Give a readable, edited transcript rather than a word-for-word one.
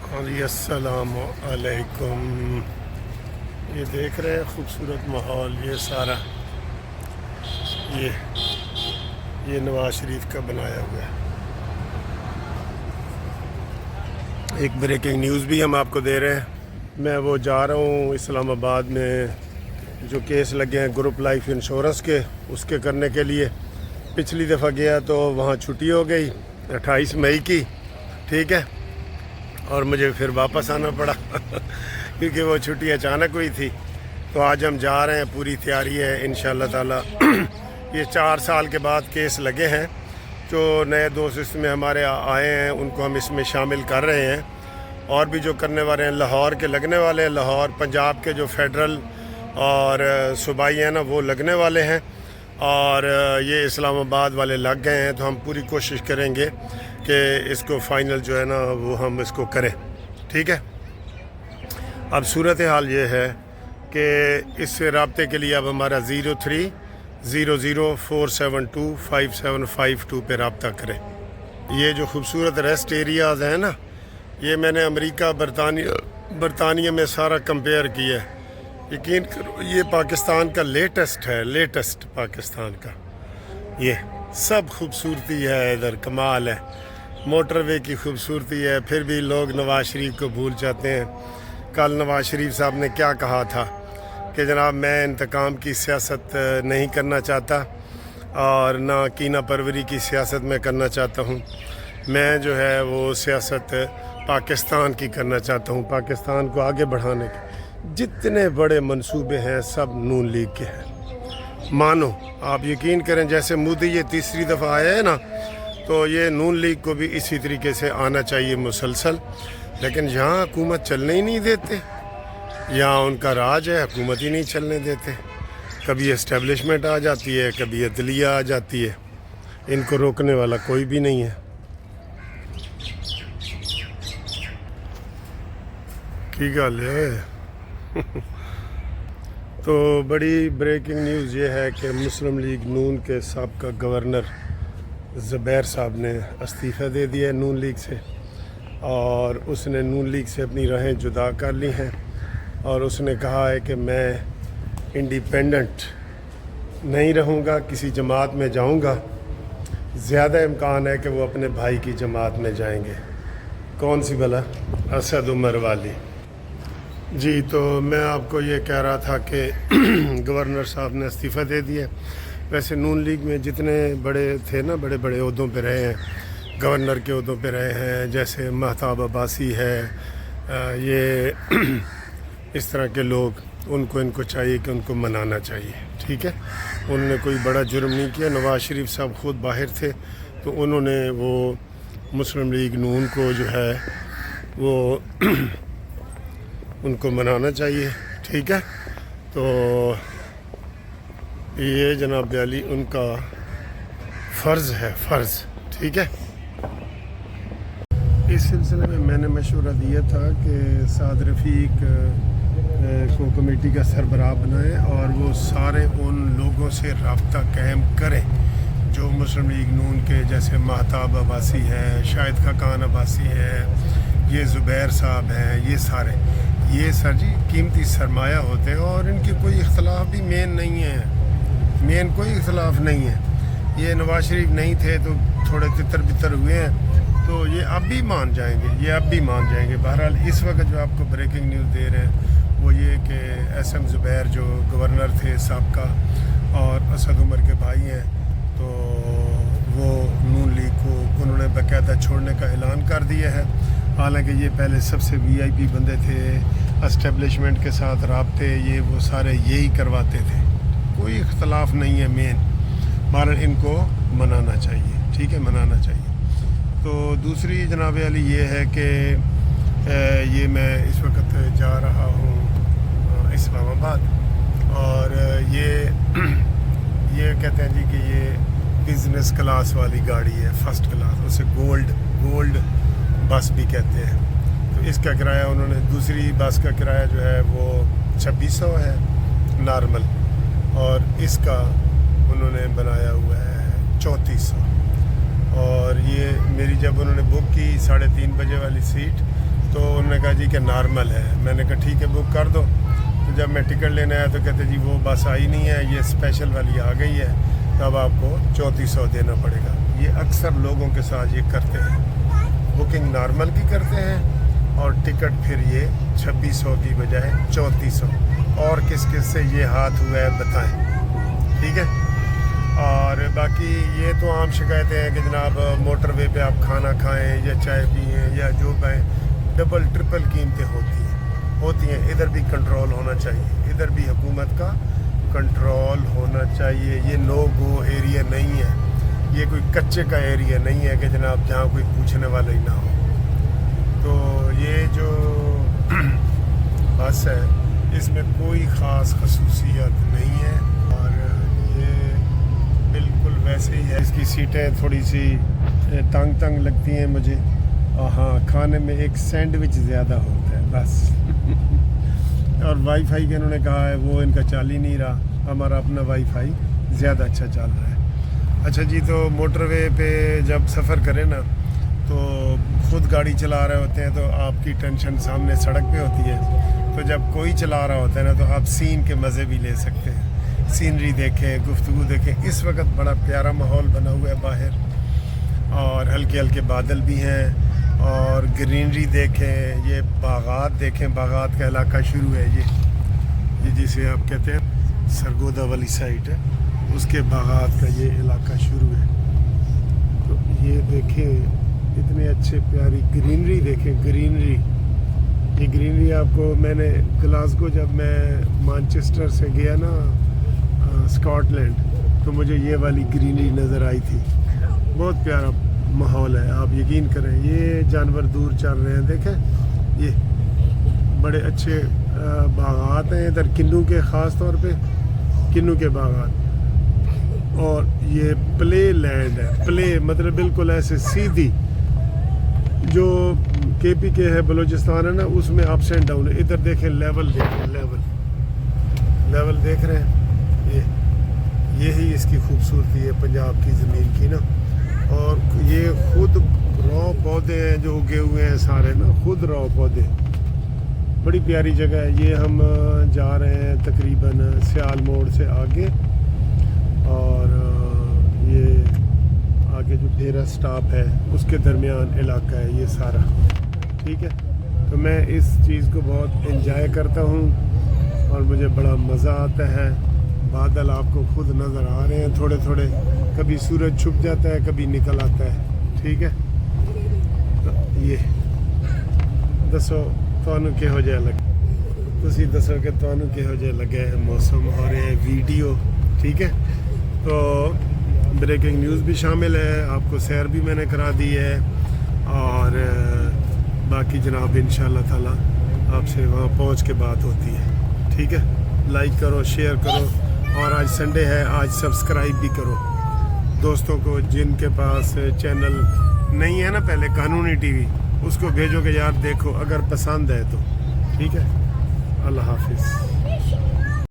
جی السلام علیکم۔ یہ دیکھ رہے ہیں خوبصورت ماحول، یہ سارا یہ نواز شریف کا بنایا ہوا ہے۔ ایک بریکنگ نیوز بھی ہم آپ کو دے رہے ہیں۔ میں وہ جا رہا ہوں اسلام آباد میں جو کیس لگے ہیں گروپ لائف انشورنس کے، اس کے کرنے کے لیے۔ پچھلی دفعہ گیا تو وہاں چھٹی ہو گئی 28 مئی کی، ٹھیک ہے، اور مجھے پھر واپس آنا پڑا کیونکہ وہ چھٹی اچانک ہوئی تھی۔ تو آج ہم جا رہے ہیں، پوری تیاری ہے انشاءاللہ تعالی۔ یہ 4 سال کے بعد کیس لگے ہیں، جو نئے دوست اس میں ہمارے آئے ہیں ان کو ہم اس میں شامل کر رہے ہیں، اور بھی جو کرنے والے ہیں۔ لاہور کے لگنے والے ہیں، لاہور پنجاب کے جو فیڈرل اور صوبائی ہیں نا وہ لگنے والے ہیں، اور یہ اسلام آباد والے لگ گئے ہیں۔ تو ہم پوری کوشش کریں گے کہ اس کو فائنل جو ہے نا وہ ہم اس کو کریں، ٹھیک ہے۔ اب صورتحال یہ ہے کہ اس سے رابطے کے لیے اب ہمارا 030004725752 پہ رابطہ کریں۔ یہ جو خوبصورت ریسٹ ایریاز ہیں نا، یہ میں نے امریکہ برطانیہ میں سارا کمپیئر کیا ہے۔ یقین کرو یہ پاکستان کا لیٹسٹ پاکستان کا یہ سب خوبصورتی ہے، ادھر کمال ہے۔ موٹر وے کی خوبصورتی ہے، پھر بھی لوگ نواز شریف کو بھول جاتے ہیں۔ کل نواز شریف صاحب نے کیا کہا تھا کہ جناب میں انتقام کی سیاست نہیں کرنا چاہتا اور نہ کینہ پروری کی سیاست میں کرنا چاہتا ہوں، میں جو ہے وہ سیاست پاکستان کی کرنا چاہتا ہوں، پاکستان کو آگے بڑھانے کے جتنے بڑے منصوبے ہیں سب نون لیگ کے ہیں۔ مانو آپ یقین کریں، جیسے مودی یہ تیسری دفعہ آیا ہے نا، تو یہ نون لیگ کو بھی اسی طریقے سے آنا چاہیے مسلسل، لیکن یہاں حکومت چلنے ہی نہیں دیتے، یہاں ان کا راج ہے، حکومت ہی نہیں چلنے دیتے۔ کبھی اسٹیبلشمنٹ آ جاتی ہے، کبھی عدلیہ آ جاتی ہے، ان کو روکنے والا کوئی بھی نہیں ہے۔ کی گل ہے تو بڑی بریکنگ نیوز یہ ہے کہ مسلم لیگ نون کے سابقہ گورنر زبیر صاحب نے استعفیٰ دے دیا ہے نون لیگ سے، اور اس نے نون لیگ سے اپنی راہیں جدا کر لی ہیں، اور اس نے کہا ہے کہ میں انڈیپینڈنٹ نہیں رہوں گا، کسی جماعت میں جاؤں گا۔ زیادہ امکان ہے کہ وہ اپنے بھائی کی جماعت میں جائیں گے۔ کون سی بلا؟ اسد عمر والی۔ جی تو میں آپ کو یہ کہہ رہا تھا کہ گورنر صاحب نے استعفیٰ دے دیا۔ ویسے نون لیگ میں جتنے بڑے تھے نا، بڑے بڑے عہدوں پہ رہے ہیں، گورنر کے عہدوں پہ رہے ہیں، جیسے مہتاب عباسی ہے، یہ اس طرح کے لوگ، ان کو چاہیے کہ ان کو منانا چاہیے، ٹھیک ہے۔ انہوں نے کوئی بڑا جرم نہیں کیا۔ نواز شریف صاحب خود باہر تھے، تو انہوں نے وہ مسلم لیگ نون کو جو ہے وہ ان کو منانا چاہیے، ٹھیک ہے۔ تو یہ جناب علی ان کا فرض ہے، ٹھیک ہے۔ اس سلسلے میں نے مشورہ دیا تھا کہ سعد رفیق کو کمیٹی کا سربراہ بنائیں، اور وہ سارے ان لوگوں سے رابطہ قائم کریں جو مسلم لیگ نون کے، جیسے مہتاب عباسی ہے، شاہد خاقان عباسی ہے، یہ زبیر صاحب ہیں، یہ سارے، یہ سر جی قیمتی سرمایہ ہوتے ہیں، اور ان کی کوئی اختلاف بھی مین کوئی اختلاف نہیں ہے۔ یہ نواز شریف نہیں تھے تو تھوڑے تتر بتر ہوئے ہیں، تو یہ اب بھی مان جائیں گے، بہرحال اس وقت جو آپ کو بریکنگ نیوز دے رہے ہیں وہ یہ کہ ایس ایم زبیر جو گورنر تھے سابقہ اور اسد عمر کے بھائی ہیں، تو وہ نون لیگ کو انہوں نے باقاعدہ چھوڑنے کا اعلان کر دیا ہے۔ حالانکہ یہ پہلے سب سے وی آئی پی بندے تھے، اسٹیبلشمنٹ کے ساتھ رابطے یہ وہ سارے یہی کرواتے تھے، کوئی اختلاف نہیں ہے مین۔ بہرحال ان کو منانا چاہیے، ٹھیک ہے، منانا چاہیے۔ تو دوسری جناب علی یہ ہے کہ یہ میں اس وقت جا رہا ہوں اسلام آباد، اور یہ کہتے ہیں جی کہ یہ بزنس کلاس والی گاڑی ہے، فرسٹ کلاس، اسے گولڈ بس بھی کہتے ہیں۔ تو اس کا کرایہ انہوں نے، دوسری بس کا کرایہ جو ہے وہ 2600 ہے نارمل، اور اس کا انہوں نے بنایا ہوا ہے 3400۔ اور یہ میری جب انہوں نے بک کی 3:30 بجے والی سیٹ، تو انہوں انہوں نے کہا جی کہ نارمل ہے. میں نے کہا ٹھیک ہے بک کر دو. تو جب میں ٹکٹ لینے آیا تو کہتے جی وہ بس آئی نہیں ہے, یہ اسپیشل والی آ گئی ہے, تو اب آپ کو 3400 دینا پڑے گا. یہ اکثر لوگوں کے ساتھ یہ کرتے ہیں, بکنگ نارمل کی کرتے ہیں اور ٹکٹ پھر یہ 2600 کی بجائے 3400. اور کس کس سے یہ ہاتھ ہوا ہے بتائیں, ٹھیک ہے. اور باقی یہ تو عام شکایتیں ہیں کہ جناب موٹر وے پہ آپ کھانا کھائیں یا چائے پئیں یا جو پائیں, ڈبل ٹرپل قیمتیں ہوتی ہیں. ادھر بھی کنٹرول ہونا چاہیے, ادھر بھی حکومت کا کنٹرول ہونا چاہیے. یہ نو گو ایریا نہیں ہے, یہ کوئی کچے کا ایریا نہیں ہے کہ جناب جہاں کوئی پوچھنے والا ہی نہ ہو. تو یہ جو بس ہے اس میں کوئی خاص خصوصیت نہیں ہے اور یہ بالکل ویسے ہی ہے. اس کی سیٹیں تھوڑی سی تنگ لگتی ہیں مجھے, اور ہاں کھانے میں ایک سینڈوچ زیادہ ہوتا ہے بس. اور وائی فائی کا انہوں نے کہا ہے وہ ان کا چل ہی نہیں رہا, ہمارا اپنا وائی فائی زیادہ اچھا چل رہا ہے. اچھا جی, تو موٹر وے پہ جب سفر کریں نا تو خود گاڑی چلا رہے ہوتے ہیں تو آپ کی ٹینشن سامنے سڑک پہ ہوتی ہے. تو جب کوئی چلا رہا ہوتا ہے نا تو آپ سین کے مزے بھی لے سکتے ہیں, سینری دیکھیں, گفتگو دیکھیں. اس وقت بڑا پیارا ماحول بنا ہوا ہے باہر, اور ہلکے ہلکے بادل بھی ہیں, اور گرینری دیکھیں, یہ باغات دیکھیں. باغات کا علاقہ شروع ہے, یہ جسے آپ کہتے ہیں سرگودا والی سائٹ ہے, اس کے باغات کا یہ علاقہ شروع ہے. تو یہ دیکھیں اتنے اچھے پیاری گرینری دیکھیں, گرینری. یہ گرینری آپ کو, میں نے گلاسگو جب میں مانچسٹر سے گیا نا اسکاٹ لینڈ, تو مجھے یہ والی گرینری نظر آئی تھی. بہت پیارا ماحول ہے, آپ یقین کریں. یہ جانور دور چل رہے ہیں, دیکھیں یہ بڑے اچھے باغات ہیں ادھر, کنو کے, خاص طور پہ کنو کے باغات. اور یہ پلے لینڈ ہے, پلے مطلب بالکل ایسے سیدھی, جو کے پی کے ہے بلوچستان ہے نا, اس میں اپس اینڈ ڈاؤن ہے. ادھر دیکھیں لیول, دیکھیں لیول دیکھ رہے ہیں. یہی اس کی خوبصورتی ہے پنجاب کی زمین کی نا. اور یہ خود رو پودے ہیں جو اگے ہوئے ہیں سارے نا, خود رو پودے. بڑی پیاری جگہ ہے. یہ ہم جا رہے ہیں تقریباً سیال موڑ سے آگے, اور یہ آگے جو ڈیرا سٹاپ ہے اس کے درمیان علاقہ ہے یہ سارا, ٹھیک ہے. تو میں اس چیز کو بہت انجوائے کرتا ہوں اور مجھے بڑا مزہ آتا ہے. بادل آپ کو خود نظر آ رہے ہیں تھوڑے تھوڑے, کبھی سورج چھپ جاتا ہے کبھی نکل آتا ہے, ٹھیک ہے. تو یہ دسو تانوں کہو جہا لگے, تسی دسو کہ تانوں کہو جہا لگے موسم اور یہ ویڈیو, ٹھیک ہے. تو بریکنگ نیوز بھی شامل ہے, آپ کو سیر بھی میں نے کرا دی ہے, اور باقی جناب انشاءاللہ تعالی آپ سے وہاں پہنچ کے بات ہوتی ہے, ٹھیک ہے. لائک کرو, شیئر کرو, اور آج سنڈے ہے, آج سبسکرائب بھی کرو دوستوں کو جن کے پاس چینل نہیں ہے نا پہلے قانونی ٹی وی, اس کو بھیجو کہ یار دیکھو اگر پسند ہے تو, ٹھیک ہے. اللہ حافظ.